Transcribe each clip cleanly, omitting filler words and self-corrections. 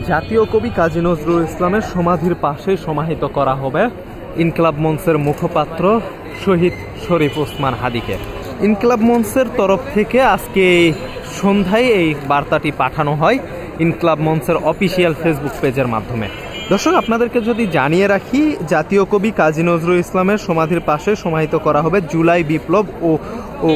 জাতীয় কবি কাজী নজরুল ইসলামের সমাধির পাশে সমাহিত করা হবে ইনকিলাব মঞ্চের মুখপাত্র শহীদ শরীফ ওসমান হাদিকে। ইনকিলাব মঞ্চের তরফ থেকে আজকে সন্ধ্যায় এই বার্তাটি পাঠানো হয় ইনকিলাব মঞ্চের অফিসিয়াল ফেসবুক পেজের মাধ্যমে। দর্শক, আপনাদেরকে যদি জানিয়ে রাখি, জাতীয় কবি কাজী নজরুল ইসলামের সমাধির পাশে সমাহিত করা হবে জুলাই বিপ্লব ও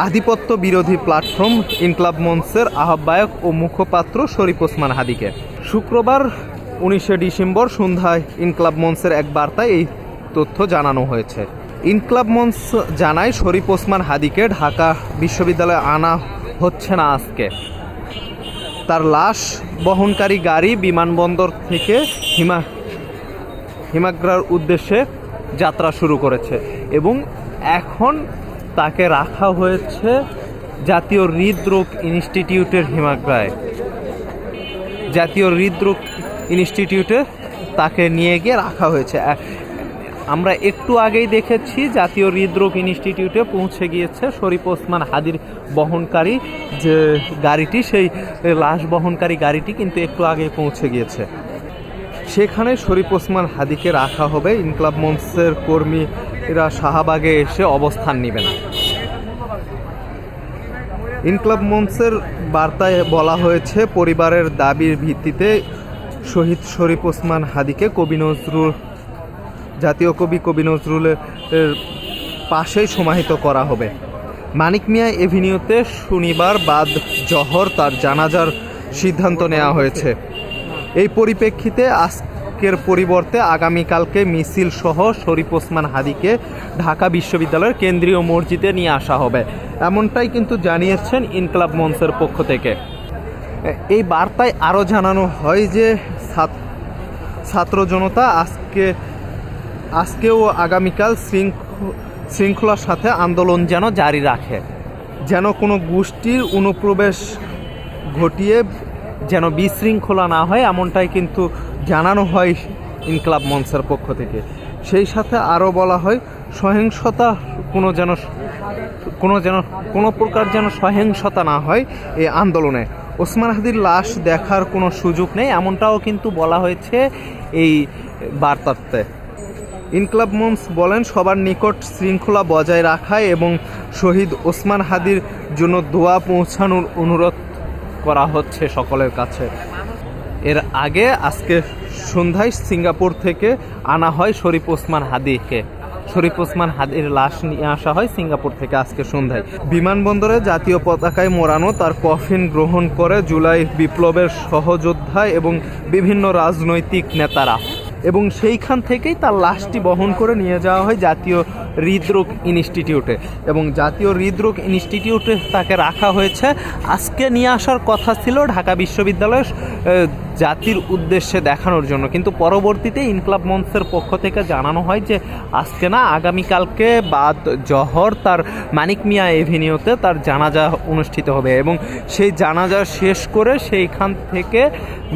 আধিপত্য বিরোধী প্ল্যাটফর্ম ইনকিলাব মঞ্চের আহ্বায়ক ও মুখপাত্র শরীফ ওসমান হাদিকে। শুক্রবার 19শে ডিসেম্বর সন্ধ্যায় ইনকিলাব মঞ্চের এক বার্তায় এই তথ্য জানানো হয়েছে। ইনকিলাব মঞ্চ জানায় শরীফ ওসমান হাদিকে ঢাকা বিশ্ববিদ্যালয়ে আনা হচ্ছে না আজকে। তার লাশ বহনকারী গাড়ি বিমানবন্দর থেকে হিমাগ্রার উদ্দেশ্যে যাত্রা শুরু করেছে এবং এখন তাকে রাখা হয়েছে জাতীয় হৃদরোগ ইনস্টিটিউটের হিমাগ্রায়। জাতীয় হৃদরোগ ইনস্টিটিউটে তাকে নিয়ে গিয়ে রাখা হয়েছে। আমরা একটু আগেই দেখেছি জাতীয় হৃদরোগ ইনস্টিটিউটে পৌঁছে গিয়েছে শরীফ ওসমান হাদির বহনকারী যে গাড়িটি, সেই লাশ বহনকারী গাড়িটি কিন্তু একটু আগেই পৌঁছে গিয়েছে। সেখানে শরীফ ওসমান হাদিকে রাখা হবে। ইনকিলাব মঞ্চের কর্মীরা শাহবাগে এসে অবস্থান নেবেন। ইনকিলাব মঞ্চের বার্তায় বলা হয়েছে, পরিবারের দাবির ভিত্তিতে শহীদ শরীফ ওসমান হাদিকে জাতীয় কবি কবি নজরুলের পাশেই সমাহিত করা হবে। মানিক মিয়া এভিনিউতে শনিবার বাদ জহর তার জানাজার সিদ্ধান্ত নেওয়া হয়েছে। এই পরিপ্রেক্ষিতে আজকের পরিবর্তে আগামীকালকে মিছিল সহ শরীফ ওসমান হাদিকে ঢাকা বিশ্ববিদ্যালয়ের কেন্দ্রীয় মসজিদে নিয়ে আসা হবে, এমনটাই কিন্তু জানিয়েছেন ইনকিলাব মঞ্চের পক্ষ থেকে। এই বার্তায় আরও জানানো হয় যে ছাত্র জনতা আজকেও আগামীকাল শৃঙ্খলার সাথে আন্দোলন যেন জারি রাখে, যেন কোনো গোষ্ঠীর অনুপ্রবেশ ঘটিয়ে যেন বিশৃঙ্খলা না হয়, এমনটাই কিন্তু জানানো হয় ইনকিলাব মঞ্চের পক্ষ থেকে। সেই সাথে আরও বলা হয়, সহিংসতা কোনো প্রকার যেন সহিংসতা না হয় এই আন্দোলনে। ওসমান হাদির লাশ দেখার কোনো সুযোগ নেই, এমনটাও কিন্তু বলা হয়েছে এই বার্তাতে। ইনকিলাব মঞ্চ বলেন, সবার নিকট শৃঙ্খলা বজায় রাখায় এবং শহীদ ওসমান হাদির জন্য দোয়া পৌঁছানোর অনুরোধ করা হচ্ছে সকলের কাছে। এর আগে আজকে সন্ধ্যায় সিঙ্গাপুর থেকে আনা হয় শরীফ ওসমান হাদিকে। শরীফ ওসমান হাদির লাশ নিয়ে আসা হয় সিঙ্গাপুর থেকে আজকে সন্ধ্যায়। বিমানবন্দরে জাতীয় পতাকায় মোড়ানো তার কফিন গ্রহণ করে জুলাই বিপ্লবের সহযোদ্ধা এবং বিভিন্ন রাজনৈতিক নেতারা, এবং সেইখান থেকেই তার লাশটি বহন করে নিয়ে যাওয়া হয় জাতীয় হৃদরোগ ইনস্টিটিউটে, এবং জাতীয় হৃদরোগ ইনস্টিটিউটে তাকে রাখা হয়েছে। আজকে নিয়ে আসার কথা ছিল ঢাকা বিশ্ববিদ্যালয়ের জাতির উদ্দেশ্যে দেখানোর জন্য, কিন্তু পরবর্তীতে ইনকিলাব মঞ্চের পক্ষ থেকে জানানো হয় যে আজকে না, আগামীকালকে বাদ জহর তার মানিক মিয়া এভিনিউতে তার জানাজা অনুষ্ঠিত হবে এবং সেই জানাজা শেষ করে সেইখান থেকে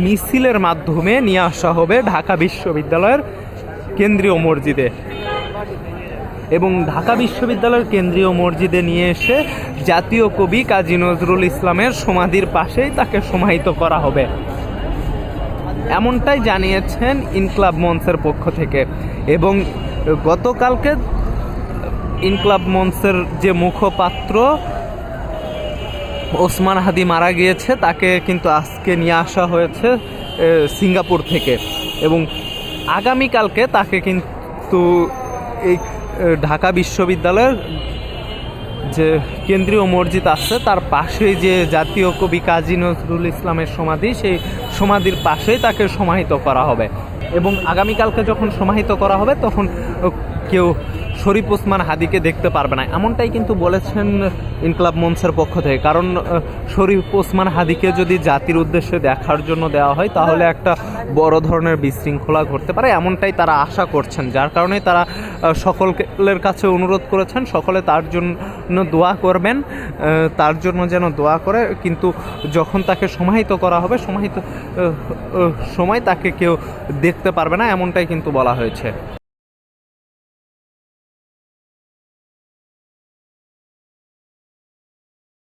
মিছিলের মাধ্যমে নিয়ে আসা হবে ঢাকা বিশ্ববিদ্যালয়ের কেন্দ্রীয় মসজিদে, এবং ঢাকা বিশ্ববিদ্যালয়ের কেন্দ্রীয় মসজিদে নিয়ে এসে জাতীয় কবি কাজী নজরুল ইসলামের সমাধির পাশেই তাকে সমাহিত করা হবে, এমনটাই জানিয়েছেন ইনকিলাব মঞ্চের পক্ষ থেকে। এবং গতকালকে ইনকিলাব মঞ্চের যে মুখপাত্র ওসমান হাদি মারা গিয়েছে, তাকে কিন্তু আজকে নিয়ে আসা হয়েছে সিঙ্গাপুর থেকে, এবং আগামীকালকে তাকে কিন্তু এই ঢাকা বিশ্ববিদ্যালয়ের যে কেন্দ্রীয় মসজিদ আছে তার পাশেই যে জাতীয় কবি কাজী নজরুল ইসলামের সমাধি, সেই সমাধির পাশেই তাকে সমাহিত করা হবে। এবং আগামীকালকে যখন সমাহিত করা হবে তখন কেউ শরীফ ওসমান হাদিকে দেখতে পারবে না, এমনটাই কিন্তু বলেছেন ইনকিলাব মঞ্চের পক্ষ থেকে। কারণ শরীফ ওসমান হাদিকে যদি জাতির উদ্দেশ্যে দেখার জন্য দেওয়া হয় তাহলে একটা বড় ধরনের বিশৃঙ্খলা ঘটতে পারে, এমনটাই তারা আশা করছেন। যার কারণে তারা সকলের কাছে অনুরোধ করেছেন সকলে তার জন্য দোয়া করবেন, তার জন্য যেন দোয়া করে, কিন্তু যখন তাকে সমাহিত করা হবে সমাহিত সময় তাকে কেউ দেখতে পারবে না, এমনটাই কিন্তু বলা হয়েছে।